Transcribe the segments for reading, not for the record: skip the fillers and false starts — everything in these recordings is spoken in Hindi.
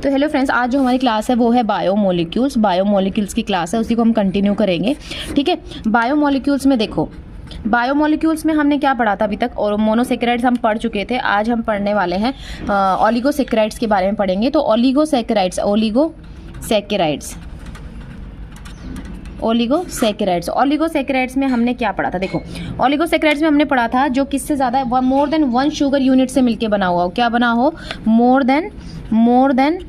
तो हेलो फ्रेंड्स, आज जो हमारी क्लास है वो है बायोमोलिक्यूल्स की क्लास है, उसी को हम कंटिन्यू करेंगे। ठीक है, बायोमोलिक्यूल्स में देखो, बायोमोलिक्यूल्स में हमने क्या पढ़ा था अभी तक, और मोनोसेकेराइड्स हम पढ़ चुके थे। आज हम पढ़ने वाले हैं ओलिगोसेकेराइड्स के बारे में पढ़ेंगे। तो ओलिगोसेकेराइड्स में हमने क्या पढ़ा था? देखो, ओलिगोसेकेराइड्स में हमने पढ़ा था जो किससे ज़्यादा मोर देन 1 शुगर यूनिट से मिलके बना हुआ हो। क्या बना हो? मोर देन 1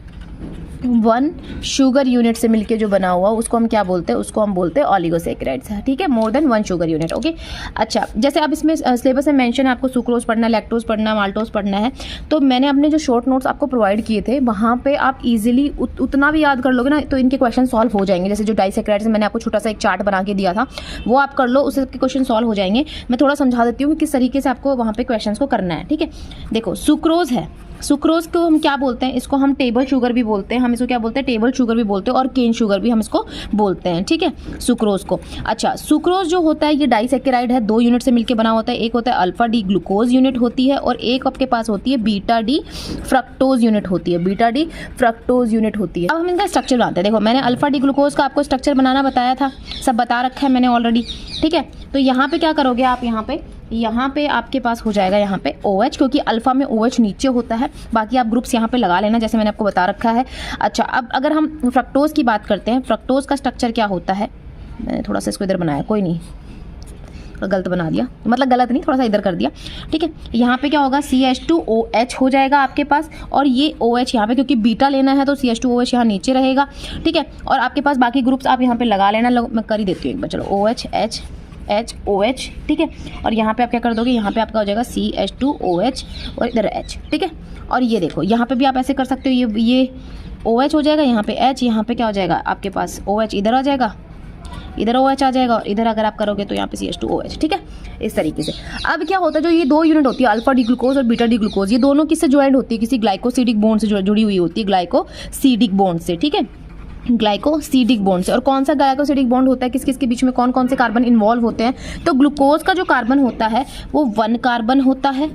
शुगर यूनिट से मिलके जो बना हुआ उसको हम क्या बोलते हैं? उसको हम बोलते हैं ओलिगोसेकेराइड्स। ठीक है, more than 1 sugar unit. Okay, अच्छा, जैसे अब इसमें सिलेबस में मेंशन है आपको सुक्रोज पढ़ना, लैक्टोज पढ़ना, माल्टोज पढ़ना है। तो मैंने अपने जो शॉर्ट नोट्स आपको प्रोवाइड किए थे वहाँ पे आप इजीली उतना भी याद कर लोगे ना तो इनके क्वेश्चन सॉल्व हो जाएंगे। जैसे जो डाइसेकेराइड्स मैंने आपको छोटा सा एक चार्ट बना के दिया था वो आप कर लो, उससे क्वेश्चन सॉल्व हो जाएंगे। मैं थोड़ा समझा देती हूँ कि किस तरीके से आपको वहाँ पे क्वेश्चन को करना है। ठीक है, देखो, सुक्रोज है, सुक्रोज को हम क्या बोलते हैं? इसको हम टेबल शुगर भी बोलते हैं। हम इसको क्या बोलते हैं? टेबल शुगर भी बोलते हैं, और केन शुगर भी हम इसको बोलते हैं। ठीक है, सुक्रोज को। अच्छा, सुक्रोज जो होता है ये डाइसेकेराइड है, 2 यूनिट से मिलकर बना होता है। एक होता है अल्फा डी ग्लूकोज यूनिट होती है, और एक आपके पास होती है बीटा डी फ्रक्टोज यूनिट होती है। अब हम इनका स्ट्रक्चर बनाते हैं। देखो, मैंने अल्फा डी ग्लूकोज का आपको स्ट्रक्चर बनाना बताया था, सब बता रखा है मैंने ऑलरेडी। ठीक है, तो यहाँ पे क्या करोगे आप? यहाँ पे आपके पास हो जाएगा यहाँ पे OH, क्योंकि अल्फा में OH नीचे होता है। बाकी आप ग्रुप्स यहाँ पे लगा लेना जैसे मैंने आपको बता रखा है। अच्छा, अब अगर हम फ्रक्टोज की बात करते हैं, फ्रक्टोज का स्ट्रक्चर क्या होता है? मैंने थोड़ा सा इसको इधर बनाया, कोई नहीं, गलत बना दिया, मतलब गलत नहीं, थोड़ा सा इधर कर दिया। ठीक है, यहाँ पे क्या होगा? CH2OH हो जाएगा आपके पास, और ये OH यहाँ पे क्योंकि बीटा लेना है तो CH2OH यहाँ नीचे रहेगा। ठीक है, और आपके पास बाकी ग्रुप्स आप यहाँ पे लगा लेना। मैं कर ही देती हूँ एक बार, चलो, OH H OH। ठीक है, और यहाँ पे आप क्या कर दोगे? यहाँ पे आपका हो जाएगा CH2OH और इधर H। ठीक है, और ये देखो, यहाँ पे भी आप ऐसे कर सकते हो, ये OH हो जाएगा, यहाँ पे H, यहाँ पे क्या हो जाएगा आपके पास? OH इधर आ जाएगा, इधर OH आ जाएगा, और इधर अगर आप करोगे तो यहाँ पे CH2OH। ठीक है, इस तरीके से। अब क्या होता है, जो ये 2 यूनिट होती है अल्फा डी ग्लूकोज और बीटा डी ग्लूकोज, ये दोनों किससे ज्वाइंट होती है? किसी ग्लाइकोसिडिक बॉन्ड से जुड़ी हुई होती है, ग्लाइकोसिडिक बॉन्ड से। ठीक है, ग्लाइकोसिडिक बॉन्ड से। और कौन सा ग्लाइकोसिडिक बॉन्ड होता है? किस किस के बीच में कौन कौन से कार्बन इन्वॉल्व होते हैं? तो ग्लूकोज का जो कार्बन होता है वो 1 कार्बन होता है,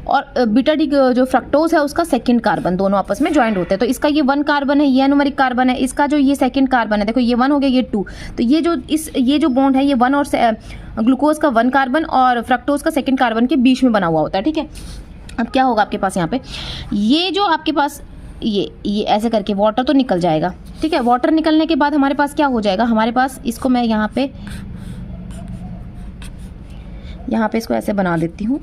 और बीटा डी जो फ्रक्टोज है उसका 2nd कार्बन, दोनों आपस में ज्वाइंट होते हैं। तो इसका ये 1 कार्बन है, ये एनोमेरिक कार्बन है, इसका जो ये 2nd कार्बन है, देखो ये 1 हो गया, ये 2। तो ये जो बॉन्ड है ये 1 और ग्लूकोज का 1 कार्बन और फ्रक्टोज का 2nd कार्बन के बीच में बना हुआ होता है। ठीक है, अब क्या होगा आपके पास? यहाँ पे ये जो आपके पास ये ऐसे करके वाटर तो निकल जाएगा। ठीक है, वाटर निकलने के बाद हमारे पास क्या हो जाएगा? हमारे पास इसको मैं यहाँ पे इसको ऐसे बना देती हूँ।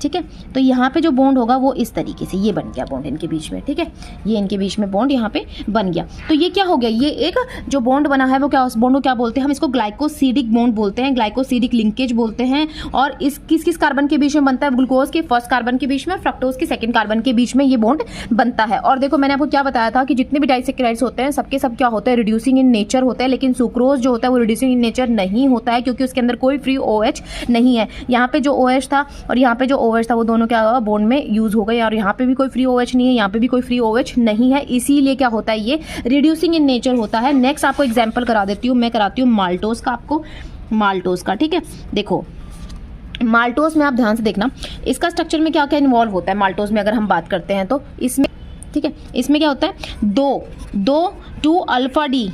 ठीक है, तो यहाँ पे जो बॉन्ड होगा वो इस तरीके से, ये बन गया बॉन्ड इनके बीच में। ठीक है, ये इनके बीच में बॉन्ड यहाँ पे बन गया। तो ये क्या हो गया? ये एक जो बॉन्ड बना है वो क्या, उस बॉन्ड को क्या बोलते हैं? हम इसको ग्लाइकोसिडिक बॉन्ड बोलते हैं, ग्लाइकोसिडिक लिंकेज बोलते हैं। और इस किस कार्बन के बीच में बनता है? ग्लूकोज के 1st कार्बन के बीच में, फ्रक्टोज के 2nd कार्बन के बीच में ये बॉन्ड बनता है। और देखो, मैंने आपको क्या बताया था कि जितने भी डाइसेकेराइड्स होते हैं सबके सब क्या होते हैं? रिड्यूसिंग इन नेचर होते हैं। लेकिन सुक्रोज जो होता है वो रिड्यूसिंग इन नेचर नहीं होता है, क्योंकि उसके अंदर कोई फ्री OH नहीं है। यहाँ पे जो OH था और यहाँ पे जो OH था वो दोनों क्या बॉन्ड में यूज हो गए, और यहाँ पे भी कोई फ्री OH नहीं है, यहाँ पे भी कोई फ्री OH नहीं है, इसीलिए क्या होता है? ये रिड्यूसिंग इन नेचर होता है। नेक्स्ट आपको एग्जांपल करा देती हूँ, मैं कराती हूँ माल्टोज का, आपको माल्टोज का। ठीक है, देखो, माल्टोज में आप ध्यान से देखना, इसका स्ट्रक्चर में क्या क्या इन्वॉल्व होता है माल्टोज में अगर हम बात करते हैं तो इसमें। ठीक है, इसमें क्या होता है? 2 अल्फा डी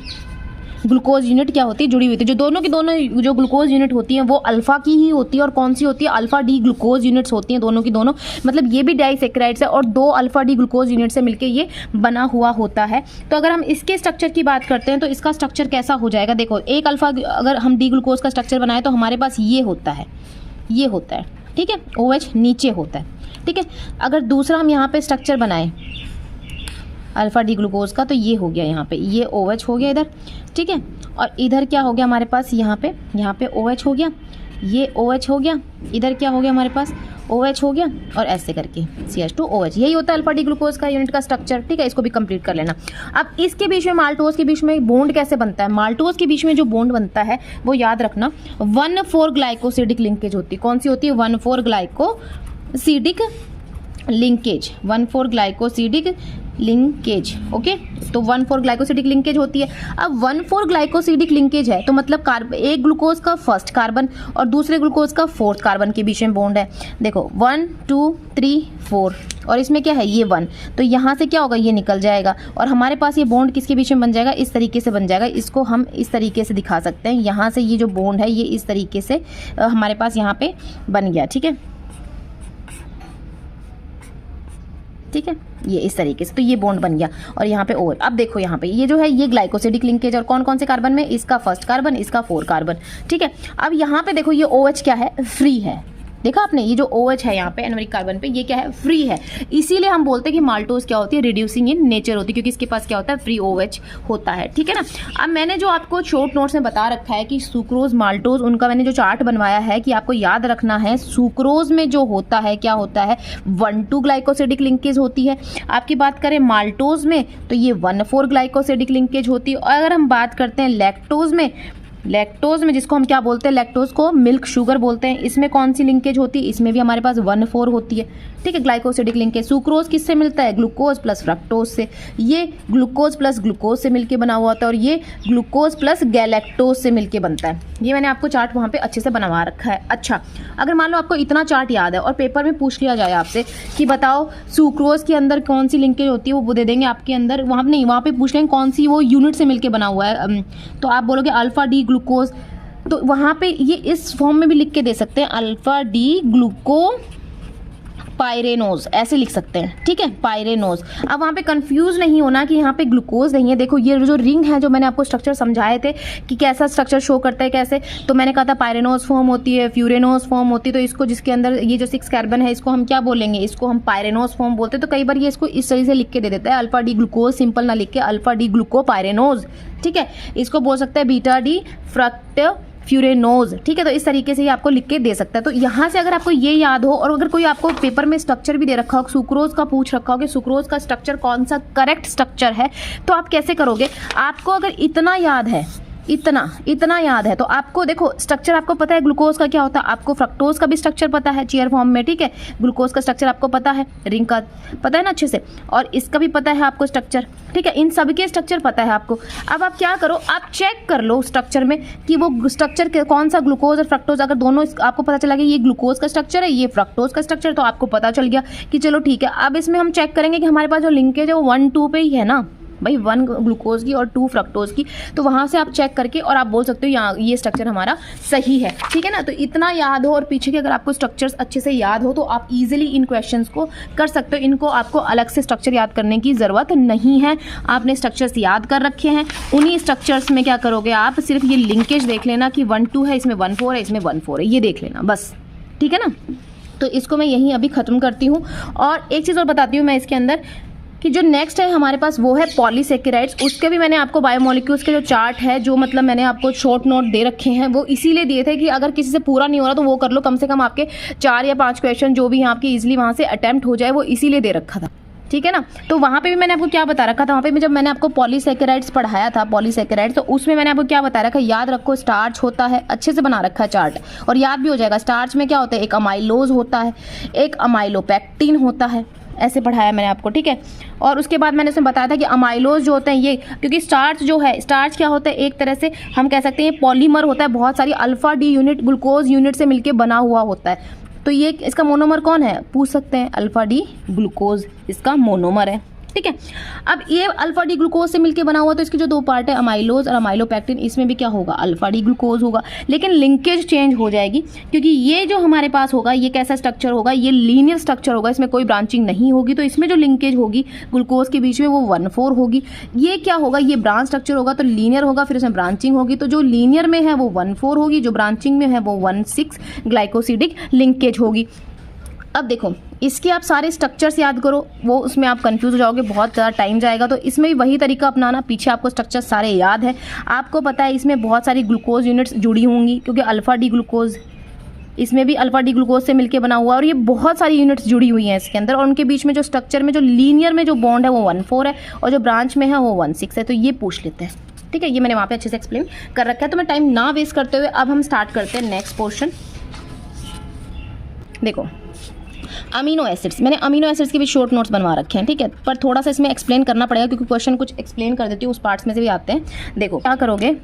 ग्लूकोज यूनिट क्या होती है? जुड़ी हुई थी। जो दोनों की दोनों जो ग्लूकोज यूनिट होती हैं वो अल्फा की ही होती है, और कौन सी होती है? अल्फा डी ग्लूकोज यूनिट्स होती हैं दोनों की दोनों। मतलब ये भी डाइसेकेराइड्स है, और 2 अल्फा डी ग्लूकोज यूनिट से मिलकर ये बना हुआ होता है। तो अगर हम इसके स्ट्रक्चर की बात करते हैं तो इसका स्ट्रक्चर कैसा हो जाएगा? देखो, एक अल्फा अगर हम डी ग्लूकोज का स्ट्रक्चर बनाए तो हमारे पास ये होता है। ठीक है, OH नीचे होता है। ठीक है, अगर दूसरा हम यहाँ पे स्ट्रक्चर बनाए अल्फा डी ग्लूकोज का, तो ये हो गया, यहाँ पे ये OH हो गया इधर। ठीक है, और इधर क्या हो गया हमारे पास? यहाँ पे OH हो गया, ये OH हो गया, इधर क्या हो गया हमारे पास? OH हो गया, और ऐसे करके CH2OH। यही होता है अल्फा डी ग्लूकोज का यूनिट का स्ट्रक्चर। ठीक है, इसको भी कंप्लीट कर लेना। अब इसके बीच में माल्टोज के बीच में बॉन्ड कैसे बनता है? माल्टोज के बीच में जो बॉन्ड बनता है वो याद रखना 1,4 ग्लाइकोसिडिक लिंकेज होती है। कौन सी होती है? 1,4 glycosidic linkage, 1,4 glycosidic linkage. Okay, तो 1,4 ग्लाइकोसिडिक लिंकेज होती है। अब 1,4 ग्लाइकोसिडिक लिंकेज है तो मतलब एक ग्लूकोज का फर्स्ट कार्बन और दूसरे ग्लूकोज का फोर्थ कार्बन के बीच में बॉन्ड है। देखो 1 2 3 4 और इसमें क्या है ये 1, तो यहाँ से क्या होगा ये निकल जाएगा और हमारे पास ये बॉन्ड किसके बीच में बन जाएगा, इस तरीके से बन जाएगा। इसको हम इस तरीके से दिखा सकते हैं, यहाँ से ये जो बॉन्ड है ये इस तरीके से हमारे पास यहाँ पे बन गया। ठीक है, ठीक है, ये इस तरीके से, तो ये बॉन्ड बन गया और यहाँ पे और। अब देखो यहाँ पे ये जो है ये ग्लाइकोसिडिक लिंकेज और कौन कौन से कार्बन में, इसका फर्स्ट कार्बन, इसका 4 कार्बन। ठीक है, अब यहाँ पे देखो ये OH क्या है, फ्री है। देखा आपने, ये जो OH है यहाँ पे एनोमरिक कार्बन पे, ये क्या है, फ्री है। इसीलिए हम बोलते हैं कि माल्टोज क्या होती है, रिड्यूसिंग इन नेचर होती है, क्योंकि इसके पास क्या होता है, फ्री OH होता है। ठीक है ना। अब मैंने जो आपको शॉर्ट नोट्स में बता रखा है कि सुक्रोज माल्टोज, उनका मैंने जो चार्ट बनवाया है कि आपको याद रखना है सुक्रोज में जो होता है क्या होता है, 1,2 ग्लाइकोसिडिक लिंकेज होती है। आपकी बात करें माल्टोज में तो ये 1,4 ग्लाइकोसिडिक लिंकेज होती है। और अगर हम बात करते हैं लैक्टोज में जिसको हम क्या बोलते हैं, लैक्टोज को मिल्क शुगर बोलते हैं, इसमें कौन सी लिंकेज होती है, इसमें भी हमारे पास 1,4 होती है। ठीक है, ग्लाइकोसिडिक लिंकेज। सुक्रोज किससे मिलता है, ग्लूकोज प्लस फ्रक्टोज से। ये ग्लूकोज प्लस ग्लूकोज से मिलके बना हुआ होता है और ये ग्लूकोज प्लस गैलेक्टोज से मिलके बनता है। ये मैंने आपको चार्ट वहाँ पे अच्छे से बनवा रखा है। अच्छा, अगर मान लो आपको इतना चार्ट याद है और पेपर में पूछ लिया जाए आपसे कि बताओ सुक्रोज के अंदर कौन सी लिंकेज होती है, वो दे देंगे आपके अंदर, वहाँ नहीं, वहाँ पे पूछ लेंगे कौन सी वो यूनिट से मिलके बना हुआ है, तो आप बोलोगे अल्फा डी ग्लूकोज, तो वहाँ पे ये इस फॉर्म में भी लिख के दे सकते हैं, अल्फा डी ग्लूको पायरेनोज, ऐसे लिख सकते हैं। ठीक है, पायरेनोज। अब वहाँ पे कंफ्यूज नहीं होना कि यहाँ पे ग्लूकोज नहीं है। देखो ये जो रिंग है, जो मैंने आपको स्ट्रक्चर समझाए थे कि कैसा स्ट्रक्चर शो करता है कैसे, तो मैंने कहा था पायरेनोज फॉर्म होती है, फ्यूरेनोज फॉर्म होती है, तो इसको जिसके अंदर ये जो 6 कार्बन है इसको हम क्या बोलेंगे, इसको हम पायरेनोज फॉर्म बोलते हैं। तो कई बार ये इसको इस तरह से लिख के दे देता है, अल्फा डी ग्लूकोज सिंपल ना लिख के अल्फा डी ग्लूको पायरेनोज। ठीक है, इसको बोल सकते हैं बीटा डी फ्रक्ट फ्यूरेनोज। ठीक है, तो इस तरीके से ये आपको लिख के दे सकता है। तो यहाँ से अगर आपको ये याद हो और अगर कोई आपको पेपर में स्ट्रक्चर भी दे रखा हो, सुक्रोज का पूछ रखा हो कि सुक्रोज का स्ट्रक्चर कौन सा करेक्ट स्ट्रक्चर है, तो आप कैसे करोगे। आपको अगर इतना याद है, इतना याद है, तो आपको देखो स्ट्रक्चर आपको पता है ग्लूकोज का क्या होता है, आपको फ्रक्टोज का भी स्ट्रक्चर पता है चेयर फॉर्म में। ठीक है, ग्लूकोज का स्ट्रक्चर आपको पता है, रिंग का पता है ना अच्छे से, और इसका भी पता है आपको स्ट्रक्चर। ठीक है, इन सब के स्ट्रक्चर पता है आपको। अब आप क्या करो, आप चेक कर लो स्ट्रक्चर में कि वो स्ट्रक्चर कौन सा ग्लूकोज और फ्रक्टोज, अगर दोनों आपको पता चला कि ये ग्लूकोज का स्ट्रक्चर है, ये फ्रक्टोज का स्ट्रक्चर, तो आपको पता चल गया कि चलो ठीक है। अब इसमें हम चेक करेंगे कि हमारे पास जो लिंकेज है वो 1-2 पे ही है ना भाई, 1 ग्लूकोज की और 2 फ्रक्टोज की, तो वहाँ से आप चेक करके और आप बोल सकते हो यहाँ ये स्ट्रक्चर हमारा सही है। ठीक है ना, तो इतना याद हो और पीछे के अगर आपको स्ट्रक्चर्स अच्छे से याद हो तो आप इजीली इन क्वेश्चंस को कर सकते हो। इनको आपको अलग से स्ट्रक्चर याद करने की ज़रूरत नहीं है, आपने स्ट्रक्चर्स याद कर रखे हैं। उन्हीं स्ट्रक्चर्स में क्या करोगे आप, सिर्फ ये लिंकेज देख लेना कि 1-2 है, इसमें 1-4 है, इसमें 1-4 है, ये देख लेना बस। ठीक है ना, तो इसको मैं यहीं अभी ख़त्म करती हूँ। और एक चीज़ और बताती हूँ मैं इसके अंदर कि जो नेक्स्ट है हमारे पास वो है पॉलीसेकेराइड्स। उसके भी मैंने आपको बायोमोलिक्यूल्स के जो चार्ट है, जो मतलब मैंने आपको शॉर्ट नोट दे रखे हैं, वो इसीलिए दिए थे कि अगर किसी से पूरा नहीं हो रहा तो वो कर लो, कम से कम आपके 4 या 5 क्वेश्चन जो भी हैं आपके इजीली वहाँ से अटेम्प्ट हो जाए, वो इसीलिए दे रखा था। ठीक है ना, तो वहाँ पे भी मैंने आपको क्या बता रखा था, वहाँ पे जब मैंने आपको पॉलीसेकेराइड्स पढ़ाया था, पॉलीसेकेराइड्स, तो उसमें मैंने आपको क्या बता रखा है, याद रखो स्टार्च होता है, अच्छे से बना रखा है चार्ट और याद भी हो जाएगा। स्टार्च में क्या होता है, एक अमाइलोज होता है, एक अमाइलोपेक्टिन होता है, ऐसे पढ़ाया मैंने आपको। ठीक है, और उसके बाद मैंने उसमें बताया था कि अमाइलोज जो होते हैं ये, क्योंकि स्टार्च जो है, स्टार्च क्या होता है, एक तरह से हम कह सकते हैं पॉलीमर होता है, बहुत सारी alpha D unit glucose unit से मिलकर बना हुआ होता है। तो ये इसका मोनोमर कौन है, पूछ सकते हैं, अल्फा डी ग्लूकोज इसका मोनोमर है। ठीक है, अब ये अल्फा डी ग्लूकोज से मिलके बना हुआ, तो इसके जो 2 पार्ट है अमाइलोज और अमाइलोपेक्टिन, इसमें भी क्या होगा, अल्फा डी ग्लूकोज होगा, लेकिन लिंकेज चेंज हो जाएगी, क्योंकि ये जो हमारे पास होगा ये कैसा स्ट्रक्चर होगा, ये लीनियर स्ट्रक्चर होगा, इसमें कोई ब्रांचिंग नहीं होगी, तो इसमें जो लिंकेज होगी ग्लूकोज के बीच में वो 1-4 होगी। ये क्या होगा, ये ब्रांच स्ट्रक्चर होगा, तो लीनियर होगा, फिर उसमें ब्रांचिंग होगी, तो जो लीनियर में है वो 1-4 होगी, जो ब्रांचिंग में है वो 1-6 ग्लाइकोसिडिक लिंकेज होगी। अब देखो इसके आप सारे स्ट्रक्चर्स याद करो, वो उसमें आप कंफ्यूज हो जाओगे, बहुत ज़्यादा टाइम जाएगा, तो इसमें भी वही तरीका अपनाना। पीछे आपको स्ट्रक्चर सारे याद है, आपको पता है इसमें बहुत सारी ग्लूकोज यूनिट्स जुड़ी होंगी, क्योंकि अल्फा डी ग्लूकोज, इसमें भी अल्फा डी ग्लूकोज से मिलके बना हुआ है, और ये बहुत सारी यूनिट्स जुड़ी हुई हैं इसके अंदर, और उनके बीच में जो स्ट्रक्चर में जो लीनियर में जो बॉन्ड है वो 1-4 है, और जो ब्रांच में है वो 1-6 है। तो ये पूछ लेते हैं। ठीक है, ये मैंने वहाँ पे अच्छे से एक्सप्लेन कर रखा है, तो मैं टाइम ना वेस्ट करते हुए अब हम स्टार्ट करते हैं नेक्स्ट पोर्शन। देखो अमीनो एसिड्स, मैंने अमीनो एसिड्स के भी शॉर्ट नोट्स बनवा रखे हैं, ठीक है, पर थोड़ा सा इसमें एक्सप्लेन करना पड़ेगा क्योंकि क्वेश्चन कुछ एक्सप्लेन कर देती हूँ, उस पार्ट्स में से भी आते हैं। देखो क्या करोगे,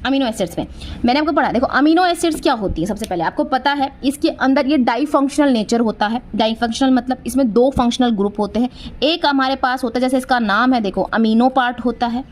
अमीनो एसिड्स में मैंने आपको पढ़ा, देखो अमीनो एसिड्स क्या होती है, सबसे पहले आपको पता है इसके अंदर ये डाई फंक्शनल नेचर होता है। डाई फंक्शनल मतलब इसमें 2 फंक्शनल ग्रुप होते हैं। एक हमारे पास होता है, जैसे इसका नाम है, देखो अमीनो पार्ट होता है,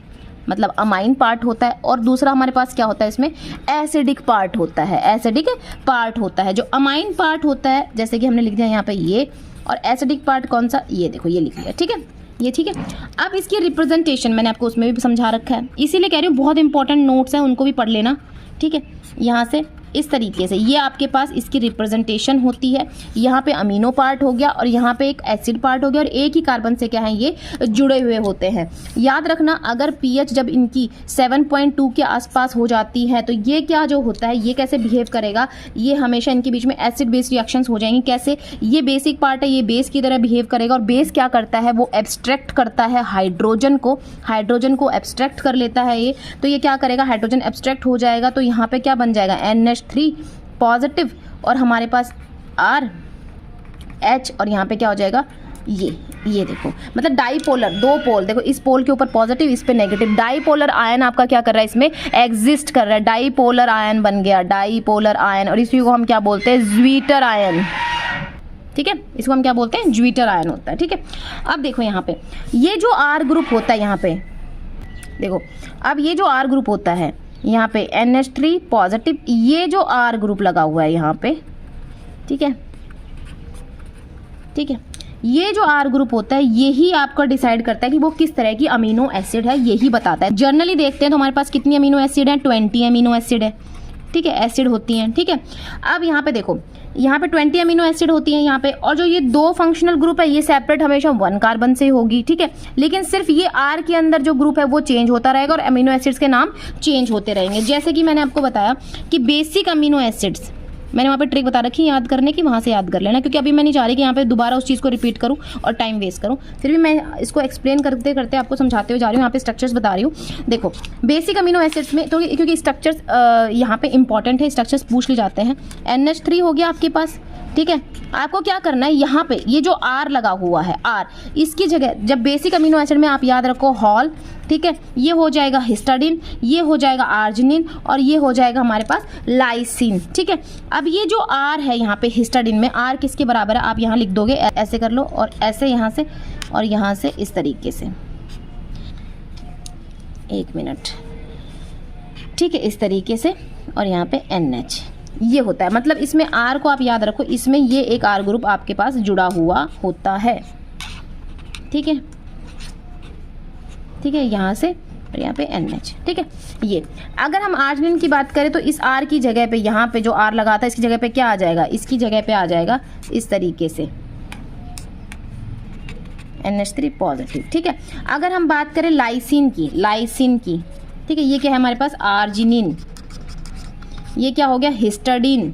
मतलब अमाइन पार्ट होता है, और दूसरा हमारे पास क्या होता है, इसमें एसिडिक पार्ट होता है। एसिडिक पार्ट होता है, जो अमाइन पार्ट होता है, जैसे कि हमने लिख दिया यहाँ पे ये, और एसिडिक पार्ट कौन सा, ये देखो ये लिख लिया, ठीक है, ये ठीक है। अब इसकी रिप्रेजेंटेशन मैंने आपको उसमें भी समझा रखा है, इसीलिए कह रही हूँ बहुत इंपॉर्टेंट नोट्स हैं, उनको भी पढ़ लेना, ठीक है। यहाँ से इस तरीके से ये आपके पास इसकी रिप्रेजेंटेशन होती है। यहाँ पे अमीनो पार्ट हो गया और यहाँ पे एक एसिड पार्ट हो गया, और एक ही कार्बन से क्या है ये जुड़े हुए होते हैं। याद रखना, अगर पीएच जब इनकी 7.2 के आसपास हो जाती है तो ये क्या जो होता है, ये कैसे बिहेव करेगा, ये हमेशा इनके बीच में एसिड बेस रिएक्शंस हो जाएंगी। कैसे, ये बेसिक पार्ट है, ये बेस की तरह बिहेव करेगा, और बेस क्या करता है, वो एब्स्ट्रैक्ट करता है हाइड्रोजन को एब्स्ट्रैक्ट कर लेता है ये। तो ये क्या करेगा, हाइड्रोजन एब्स्ट्रैक्ट हो जाएगा, तो यहाँ पे क्या बन जाएगा, NH3 पॉजिटिव, और हमारे पास RH, और यहाँ पे क्या हो जाएगा, ये देखो, मतलब डाईपोलर, 2 पोल, देखो इस पोल के ऊपर पॉजिटिव, इस पे नेगेटिव, डाईपोलर आयन आपका क्या कर रहा है, इसमें एग्जिस्ट कर रहा है, डाईपोलर आयन बन गया, डाईपोलर आयन, और इसी को हम क्या बोलते हैं, ज्वीटर आयन, ठीक है, इसको हम क्या बोलते हैं, ज्वीटर आयन होता है, ठीक है। अब देखो यहाँ पे ये जो R ग्रुप होता है, यहाँ पे देखो, अब ये जो R ग्रुप होता है, यहाँ पे NH3 पॉजिटिव, ये जो R ग्रुप लगा हुआ है यहाँ पे, ठीक है, ठीक है, ये जो R ग्रुप होता है यही आपका डिसाइड करता है कि वो किस तरह की अमीनो एसिड है, यही बताता है। जनरली देखते हैं तो हमारे पास कितनी अमीनो एसिड है, 20 अमीनो एसिड है, ठीक है, एसिड होती हैं, ठीक है। अब यहाँ पे देखो, यहाँ पे 20 अमीनो एसिड होती हैं यहाँ पे, और जो ये 2 फंक्शनल ग्रुप है ये सेपरेट हमेशा 1 कार्बन से होगी, ठीक है। लेकिन सिर्फ ये R के अंदर जो ग्रुप है वो चेंज होता रहेगा, और अमीनो एसिड्स के नाम चेंज होते रहेंगे। जैसे कि मैंने आपको बताया कि बेसिक अमीनो एसिड्स, मैंने वहाँ पे ट्रिक बता रखी है याद करने की, वहाँ से याद कर लेना, क्योंकि अभी मैं नहीं चाह रही कि यहाँ पे दोबारा उस चीज़ को रिपीट करूँ और टाइम वेस्ट करूँ। फिर भी मैं इसको एक्सप्लेन करते करते आपको समझाते हुए जा रही हूँ, यहाँ पे स्ट्रक्चर्स बता रही हूँ। देखो बेसिक अमीनो एसिड्स में तो क्योंकि स्ट्रक्चर्स यहाँ पे इंपॉर्टेंट है, स्ट्रक्चर्स पूछ ले जाते हैं। NH3 हो गया आपके पास, ठीक है। आपको क्या करना है, यहाँ पे ये जो R लगा हुआ है, R, इसकी जगह जब बेसिक अमीनो एसिड में आप याद रखो हॉल, ठीक है, ये हो जाएगा हिस्टाडीन, ये हो जाएगा आर्जिनिन, और ये हो जाएगा हमारे पास लाइसिन, ठीक है। अब ये जो R है यहाँ पे हिस्टाडीन में, R किसके बराबर है, आप यहाँ लिख दोगे, ऐसे कर लो, और ऐसे यहाँ से, और यहाँ से इस तरीके से, 1 मिनट, ठीक है, इस तरीके से, और यहाँ पे NH, ये होता है। मतलब इसमें R को आप याद रखो, इसमें ये एक R ग्रुप आपके पास जुड़ा हुआ होता है, ठीक है, ठीक है, यहाँ से और यहाँ पे NH, ठीक है। ये अगर हम आर्जिनिन की बात करें तो इस R की जगह पे, यहाँ पे जो R लगा था इसकी जगह पे क्या आ जाएगा, इसकी जगह पे आ जाएगा इस तरीके से NH3 पॉजिटिव, ठीक है। अगर हम बात करें लाइसिन की, ठीक है, ये क्या है हमारे पास, आर्जिनिन, ये क्या हो गया, हिस्टाडीन,